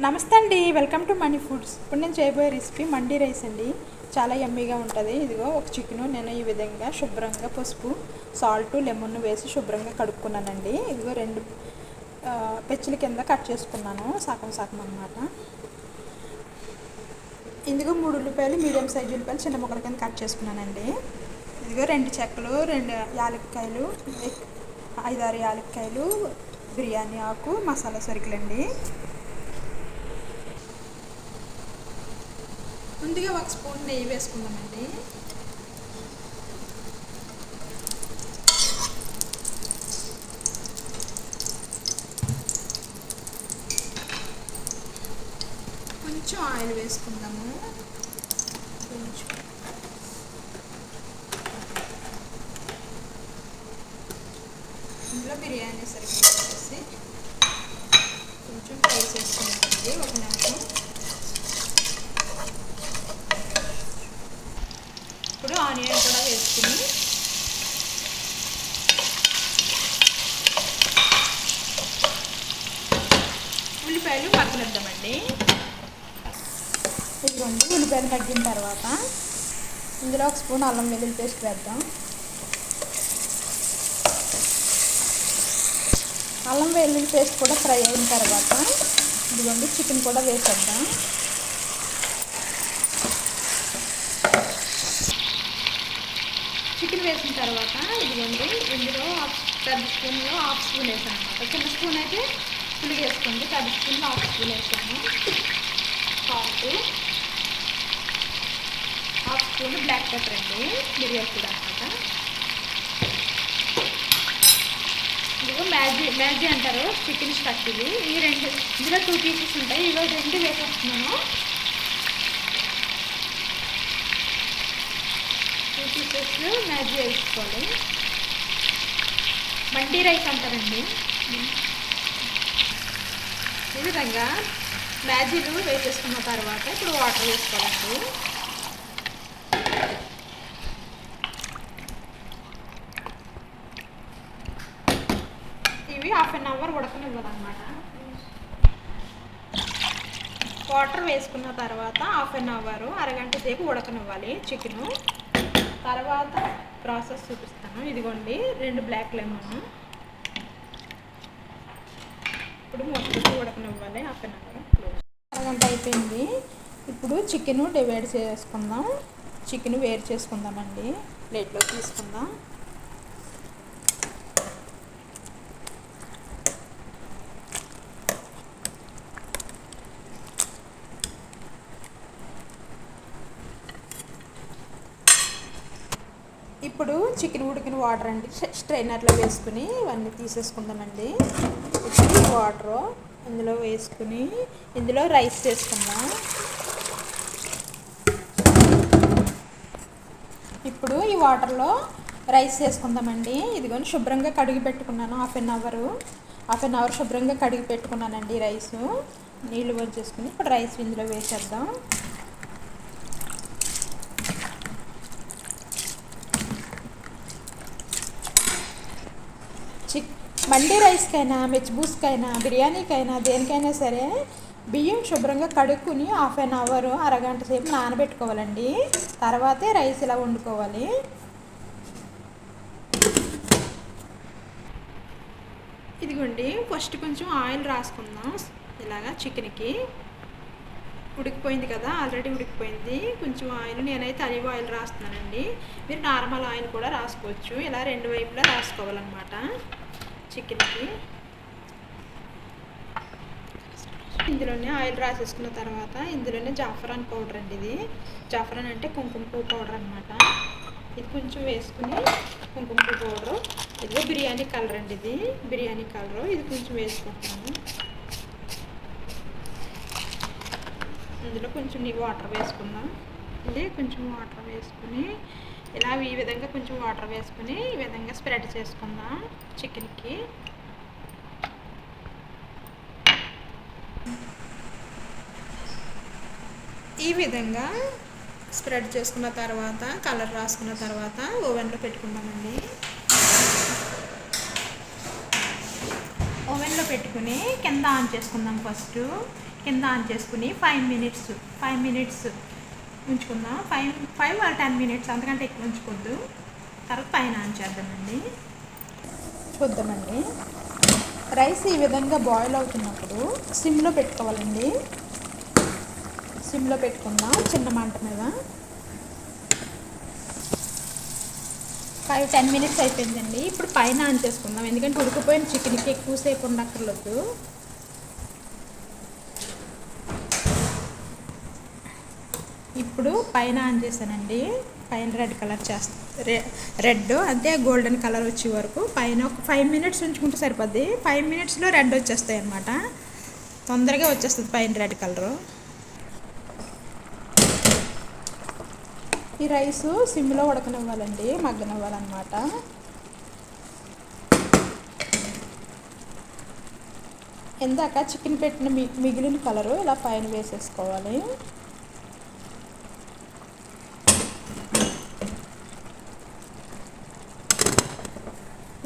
నమస్తే అండి, welcome to money foods. ఇప్పుడు నేను చేయబోయే రెసిపీ మండీ రైస్ అండి. చాలా యమ్మీగా ఉంటుంది. ఇదిగో ఒక చికెను నేను ఈ విధంగా శుభ్రంగా పసుపు, సాల్ట్, లెమన్ వేసి శుభ్రంగా కడుక్కున్నానండి. ఇదిగో రెండు పెచ్చుల కింద కట్ చేసుకున్నాను, సగం సగం అన్నమాట. ఇదిగో 3 ఉల్లిపాయలు, మీడియం సైజు ఉల్లిపాయలు చిన్న ముక్కల కింద కట్ చేసుకున్నానండి. ఇదిగో 2 చెక్కలు, 2 యాలక్కాయలు, 5-6 యాలక్కాయలు, బిర్యానీ ఆకు, మసాలా సరుకులండి. ముందుగా 1 స్పూన్ నెయ్యి వేసుకుందామండి. కొంచెం ఆయిల్ వేసుకుందాము. కొంచెం ఇందులో బిర్యానీ సరుకులు వేసేసి కొంచెం ఫ్రై చేసుకుందామండి 1 నిమిషం. ఇప్పుడు ఆనియన్ కూడా వేసుకుని ఉల్లిపాయలు మగ్గనిద్దామండి. ఇదిగోండి ఉల్లిపాయలు మగ్గిన తర్వాత ఇందులో 1 స్పూన్ అల్లం వెల్లుల్లి పేస్ట్ వేద్దాం. అల్లం వెల్లుల్లి పేస్ట్ కూడా ఫ్రై అయిన తర్వాత ఇదిగోండి చికెన్ కూడా వేసేద్దాం. చికెన్ వేసిన తర్వాత ఇదిగోండి ఇందులో పెద్ద స్పూన్లో 1/2 స్పూన్ వేసాను అనమాట. చిన్న స్పూన్ అయితే ఫుల్ వేసుకోండి, పెద్ద స్పూన్లో 1/2 స్పూన్ వేసాను. సాల్ట్, 1/2 స్పూన్ బ్లాక్ పెప్పర్ అండి, మిరియాల పొడి అనమాట. ఇదిగో మ్యాజీ అంటారు చికెన్ స్టక్. ఇది ఈ 2 ఇందులో 2 పీసెస్ ఉంటాయి. ఇవి 2 వేసేస్తున్నాను. 2 పీసెస్ మ్యాజీ వేసుకోవాలి. మండీ రైస్ అంటారండి. ఈ విధంగా మ్యాజీలు వేసేసుకున్న తర్వాత ఇప్పుడు వాటర్ వేసుకోవాలండి. ఇవి 1/2 అవర్ ఉడకనివ్వాలన్నమాట. వాటర్ వేసుకున్న తర్వాత 1/2 అవర్, అరగంట సేపు ఉడకనివ్వాలి చికెను. తర్వాత ప్రాసెస్ చూపిస్తాను. ఇదిగోండి 2 బ్లాక్ లెమన్. ఇప్పుడు మొత్తం ఉడకనివ్వాలి 1/2 అవర్. అరగంట అయిపోయింది. ఇప్పుడు చికెను డివైడ్ చేసుకుందాం. చికెన్ వేరు చేసుకుందామండి, ప్లేట్లో తీసుకుందాం. ఇప్పుడు చికెన్ ఉడికిన వాటర్ అండి స్ట్రైనర్లో వేసుకుని ఇవన్నీ తీసేసుకుందామండి. ఇప్పుడు వాటర్ ఇందులో వేసుకుని ఇందులో రైస్ వేసుకుందాం. ఇప్పుడు ఈ వాటర్లో రైస్ వేసుకుందామండి. ఇదిగోని శుభ్రంగా కడిగి పెట్టుకున్నాను. 1/2 అవర్ శుభ్రంగా కడిగి పెట్టుకున్నానండి రైసు. నీళ్ళు వచ్చేసుకుని ఇప్పుడు రైస్ ఇందులో వేసేద్దాం. మండీ రైస్కైనా, మెచ్బూస్కైనా, బిర్యానీకైనా, దేనికైనా సరే బియ్యం శుభ్రంగా కడుక్కుని 1/2 అవర్, అరగంట సేపు నానబెట్టుకోవాలండి. తర్వాతే రైస్ ఇలా వండుకోవాలి. ఇదిగోండి ఫస్ట్ కొంచెం ఆయిల్ రాసుకుందాం. ఇలాగా చికెన్కి ఉడికిపోయింది కదా, ఆల్రెడీ ఉడికిపోయింది. కొంచెం ఆయిల్, నేనైతే అలివ్ ఆయిల్ రాస్తున్నానండి. మీరు నార్మల్ ఆయిల్ కూడా రాసుకోవచ్చు. ఇలా 2 వైపులా రాసుకోవాలన్నమాట చికెన్కి. ఇందులోనే ఆయిల్ రాసేసుకున్న తర్వాత ఇందులోనే జాఫ్రాన్ పౌడర్ అండి. ఇది జాఫ్రాన్ అంటే కుంకుమ పువ్వు పౌడర్ అనమాట. ఇది కొంచెం వేసుకుని కుంకుమ పువ్వు పౌడరు. ఇదిగో బిర్యానీ కలర్ అండి, ఇది బిర్యానీ కలరు. ఇది కొంచెం వేసుకుంటున్నాను. ఇందులో కొంచెం వాటర్ వేసుకుందాం. ఇది కొంచెం వాటర్ వేసుకుని ఇలా ఈ విధంగా కొంచెం వాటర్ వేసుకుని ఈ విధంగా స్ప్రెడ్ చేసుకుందాం చికెన్కి. ఈ విధంగా స్ప్రెడ్ చేసుకున్న తర్వాత కలర్ రాసుకున్న తర్వాత ఓవెన్లో పెట్టుకుందామండి. ఓవెన్లో పెట్టుకుని కింద ఆన్ చేసుకుందాం ఫస్ట్. కింద ఆన్ చేసుకుని 5 మినిట్స్ ఉంచుకుందాం. 5 or 10 minutes, అంతకంటే ఎక్కువ ఉంచుకోవద్దు. తర్వాత పైన ఆన్ చేద్దామండి. చూద్దామండి. రైస్ ఈ విధంగా బాయిల్ అవుతున్నప్పుడు సిమ్లో పెట్టుకోవాలండి. సిమ్లో పెట్టుకుందాం చిన్న మంట మీద. 5-10 minutes అయిపోయిందండి. ఇప్పుడు పైన ఆన్ చేసుకుందాం, ఎందుకంటే ఉడికిపోయిన చికెన్కి ఎక్కువసేపు ఉండక్కర్లేదు. ఇప్పుడు పైన ఆన్ చేశానండి. పైన రెడ్ కలర్ రెడ్ అంటే గోల్డెన్ కలర్ వచ్చే వరకు పైన ఒక 5 minutes ఉంచుకుంటే సరిపోద్ది. 5 minutesలో రెడ్ వచ్చేస్తాయి అన్నమాట. తొందరగా వచ్చేస్తుంది పైన రెడ్ కలరు. ఈ రైసు సిమ్లో ఉడకనివ్వాలండి, మగ్గనివ్వాలన్నమాట. ఇందాక చికెన్ పెట్టిన మిగిలిన కలరు ఇలా పైన వేసేసుకోవాలి.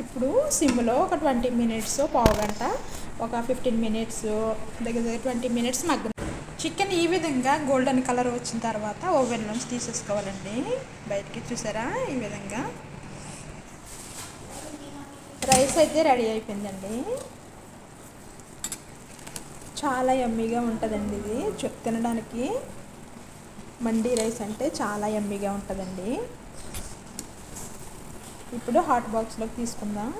ఇప్పుడు సిమ్లో ఒక 20 minutes, పావు గంట, ఒక 15 minutes, దగ్గర 20 minutes మగ్గ. చికెన్ ఈ విధంగా గోల్డెన్ కలర్ వచ్చిన తర్వాత ఓవెన్ నుంచి తీసేసుకోవాలండి బయటికి. చూసారా ఈ విధంగా. రైస్ అయితే రెడీ అయిపోయిందండి. చాలా యమ్మీగా ఉంటుందండి ఇది. తినడానికి మండీ రైస్ అంటే చాలా యమ్మీగా ఉంటుందండి. ఇప్పుడు హాట్ బాక్స్లోకి తీసుకుందాం.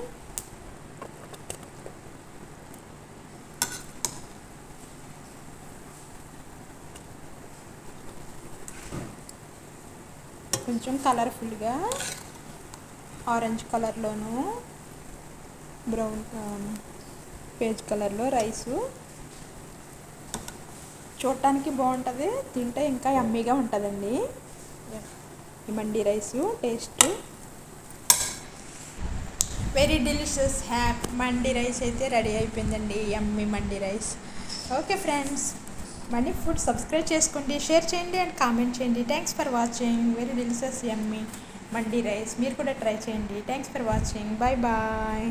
కొంచెం కలర్ఫుల్గా ఆరెంజ్ కలర్లోను బ్రౌన్ పేజ్ కలర్లో రైసు చూడటానికి బాగుంటుంది, తింటే ఇంకా యమ్మీగా ఉంటుందండి ఈ mandi rice. Taste very delicious. Mandi rice అయితే రెడీ అయిపోయిందండి. Yummy mandi rice. Okay friends, mandi food subscribe చేసుకోండి, షేర్ చేయండి అండ్ కామెంట్ చేయండి. Thanks for watching. Very delicious yummy mandi rice. మీరు కూడా ట్రై చేయండి. Thanks for watching. Bye bye.